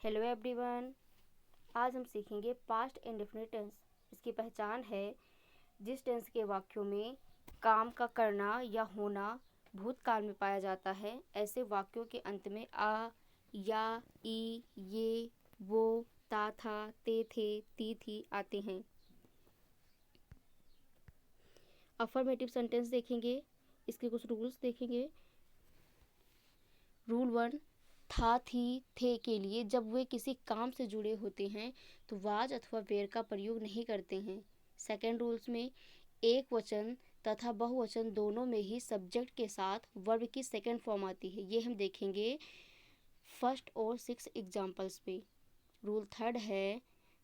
Hello everyone. आज हम सीखेंगे पास्ट इंडेफिनिट टेंस। इसकी पहचान है जिस टेंस के वाक्यों में काम का करना या होना भूतकाल में पाया जाता है। ऐसे वाक्यों के अंत में आ, या, ई, ये, वो, ता था, ते थे, ती थी आते हैं। अफर्मेटिव सेंटेंस देखेंगे, इसके कुछ रूल्स देखेंगे। रूल 1, था, थी, थे के लिए जब वे किसी काम से जुड़े होते हैं तो वाज अथवा वेयर का प्रयोग नहीं करते हैं। सेकेंड रूल्स में एक वचन तथा बहुवचन दोनों में ही सब्जेक्ट के साथ वर्ब की सेकेंड फॉर्म आती है। ये हम देखेंगे फर्स्ट और 6 एग्जाम्पल्स पे। रूल थर्ड है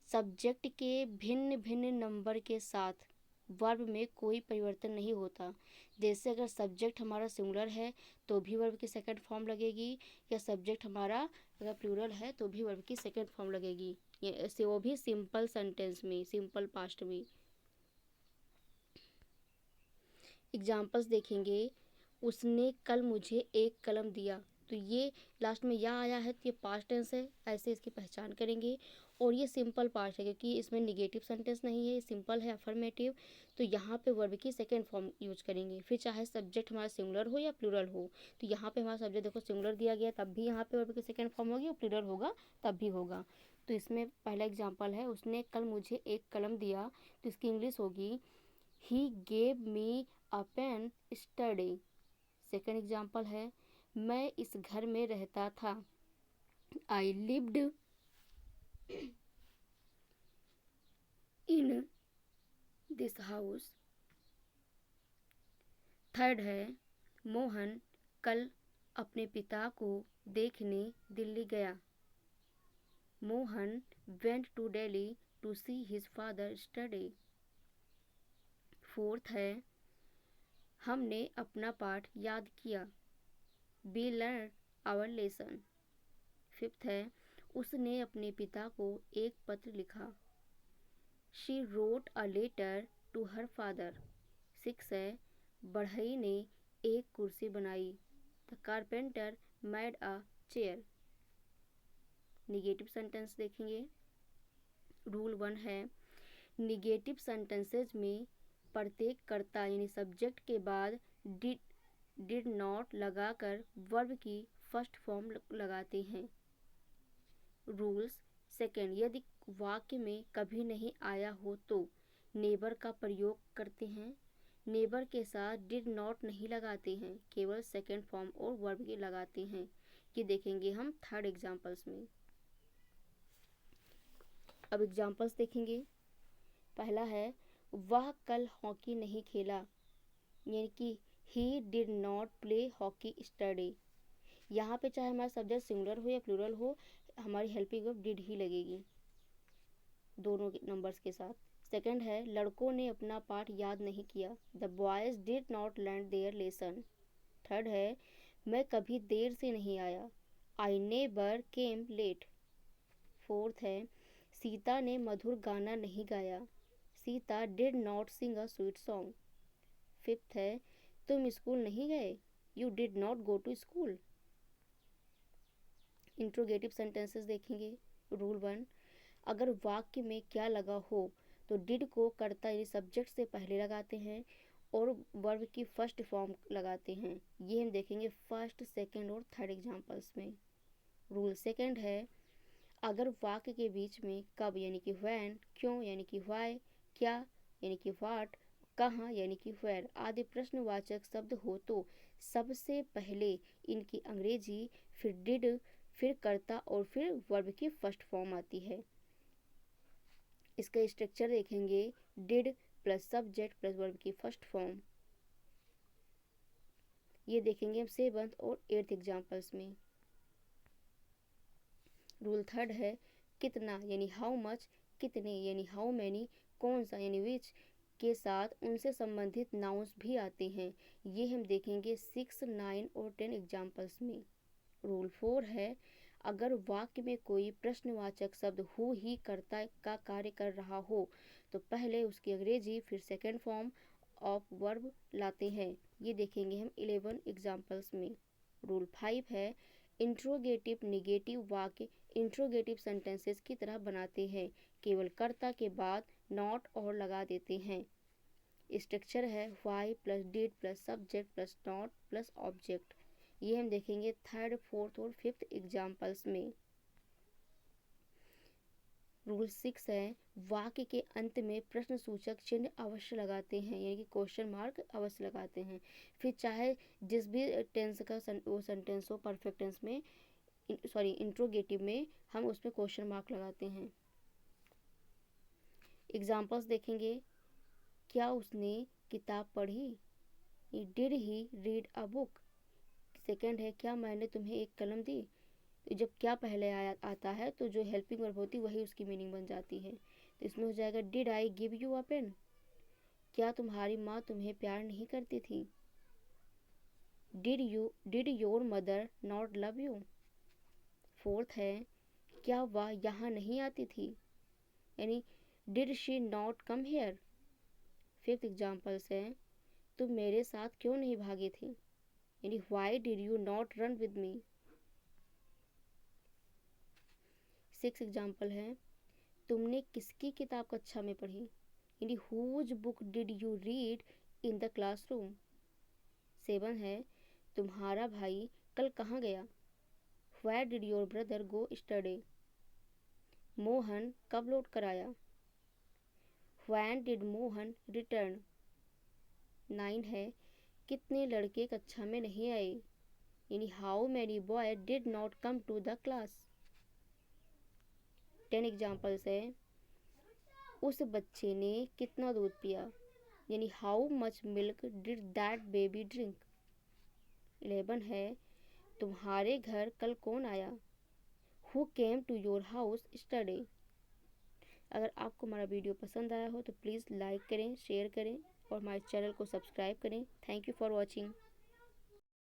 सब्जेक्ट के भिन्न भिन्न नंबर के साथ वर्ब में कोई परिवर्तन नहीं होता। जैसे अगर सब्जेक्ट हमारा सिंगुलर है तो भी वर्ब की सेकंड फॉर्म लगेगी, या सब्जेक्ट हमारा अगर प्लूरल है तो भी वर्ब की सेकंड फॉर्म लगेगी। ये ऐसे वो भी सिंपल सेंटेंस में, सिंपल पास्ट में। एग्जाम्पल्स देखेंगे, उसने कल मुझे एक कलम दिया। तो ये लास्ट में या आया है तो ये पास्ट टेंस है, ऐसे इसकी पहचान करेंगे। और ये सिंपल पास्ट है क्योंकि इसमें निगेटिव सेंटेंस नहीं है, ये सिंपल है, अफर्मेटिव। तो यहाँ पे वर्ब की सेकंड फॉर्म यूज करेंगे। फिर चाहे सब्जेक्ट हमारा सिंगुलर हो या प्लूरल हो, तो यहाँ पे हमारा सब्जेक्ट देखो सिंगुलर दिया गया तब भी यहाँ पे वर्ब की सेकंड फॉर्म होगी, और प्लूरल होगा तब भी होगा। तो इसमें पहला एग्जाम्पल है, उसने कल मुझे एक कलम दिया, तो इसकी इंग्लिश होगी He gave me a pen yesterday। Second example है, मैं इस घर में रहता था। I lived in this house। Third है, मोहन कल अपने पिता को देखने दिल्ली गया। Mohan went to Delhi to see his father yesterday। Fourth है, हमने अपना पाठ याद किया। We learned our lesson। Fifth है, उसने अपने पिता को एक पत्र लिखा। She wrote a letter to her father। Six है, बढ़ई ने एक कुर्सी बनाई। The carpenter made a chair। Negative sentence देखेंगे। रूल 1 है, निगेटिव सेंटेंसेज में प्रत्येक कर्ता यानी सब्जेक्ट के बाद डिड नॉट लगाकर वर्ब की फर्स्ट फॉर्म लगाते हैं। रूल्स सेकेंड, यदि वाक्य में कभी नहीं आया हो तो नेबर का प्रयोग करते हैं। नेबर के साथ डिड नॉट नहीं लगाते हैं, केवल सेकेंड फॉर्म और वर्ब के लगाते हैं। ये देखेंगे हम थर्ड एग्जाम्पल्स में। अब एग्जाम्पल्स देखेंगे। पहला है, वह कल हॉकी नहीं खेला, यानी कि he did not play hockey study. यहाँ पे चाहे हमारा सब्जेक्ट सिंगुलर हो या प्लूरल हो, हमारी हेल्पिंग वर्ब डिड ही लगेगी दोनों नंबर्स के साथ। सेकंड है, लड़कों ने अपना पाठ याद नहीं किया। The boys did not learn their lesson. Third है, मैं कभी देर से नहीं आया। I never came late. Fourth है, सीता ने मधुर गाना नहीं गाया। Sita did not sing a sweet song. Fifth है, तुम स्कूल नहीं गए। You did not go to school. Interrogative sentences देखेंगे। रूल 1, अगर वाक्य में क्या लगा हो तो डिड को कर्ता यानी सब्जेक्ट से पहले लगाते हैं और वर्ब की फर्स्ट फॉर्म लगाते हैं। ये हम देखेंगे फर्स्ट, सेकंड और थर्ड एग्जाम्पल्स में। रूल सेकंड है, अगर वाक्य के बीच में कब यानी कि व्हेन, क्यों यानी कि व्हाई, क्या यानी कि व्हाट, कहाँ यानी कि वेयर आदि प्रश्नवाचक शब्द हो तो सबसे पहले इनकी अंग्रेजी, फिर डिड, फिर कर्ता और फिर वर्ब की फर्स्ट फॉर्म आती है। इसका स्ट्रक्चर देखेंगे, did plus subject plus verb की फर्स्ट फॉर्म। ये देखेंगे हम 7th और 8th एग्जाम्पल्स में। रूल थर्ड है, कितना यानी हाउ मच, कितने यानी हाउ मैनी, कौन सा यानी विच के साथ उनसे संबंधित नाउन्स भी आते हैं। ये हम देखेंगे 6, 9 और 10 एग्जाम्पल्स में। रूल 4 है, अगर वाक्य में कोई प्रश्नवाचक शब्द हु ही कर्ता का कार्य कर रहा हो तो पहले उसकी अंग्रेजी फिर सेकेंड फॉर्म ऑफ वर्ब लाते हैं। ये देखेंगे हम 11 एग्जाम्पल्स में। रूल 5 है, इंट्रोगेटिव निगेटिव वाक्य इंट्रोगेटिव सेंटेंसेस की तरह बनाते हैं, केवल कर्ता के बाद नॉट और लगा देते हैं। स्ट्रक्चर है Y plus did plus subject plus not plus object. ये हम देखेंगे थर्ड, फोर्थ और फिफ्थ एग्जाम्पल्स में। रूल 6 है, वाक्य के अंत में प्रश्न सूचक चिन्ह अवश्य लगाते हैं, यानी कि क्वेश्चन मार्क अवश्य लगाते हैं। फिर चाहे जिस भी टेंस का वो सेंटेंस हो, परफेक्ट टेंस में इंट्रोगेटिव में हम उसमें क्वेश्चन मार्क लगाते हैं। एग्जाम्पल्स देखेंगे, क्या उसने किताब पढ़ी, did he read a book. Second है, क्या मैंने तुम्हें एक कलम दी। तो जब क्या पहले आता है तो जो हेल्पिंग वर्ब होती है वही उसकी मीनिंग बन जाती है। तो इसमें हो जाएगा did I give you a pen. क्या तुम्हारी माँ तुम्हें प्यार नहीं करती थी। Did your mother not love you. Fourth है, क्या वह यहाँ नहीं आती थी, यानी did she not come here. Fifth examples है, तुम मेरे साथ क्यों नहीं भागी थी, यानी why did you not run with me. Six example है, तुमने किसकी किताब कक्षा में पढ़ी, यानी whose book did you read in the classroom. Seven है, तुम्हारा भाई कल कहाँ गया, where did your brother go study. Mohan कब लौट कर आया, when did Mohan return. Nine है, कितने लड़के कक्षा में नहीं आए, यानी how many boy did not come to the class. 10 examples है, उस बच्चे ने कितना दूध पिया, यानी how much milk did that baby drink. 11 है, तुम्हारे घर कल कौन आया, who came to your house study. अगर आपको हमारा वीडियो पसंद आया हो तो प्लीज़ लाइक करें, शेयर करें और हमारे चैनल को सब्सक्राइब करें। Thank you for watching.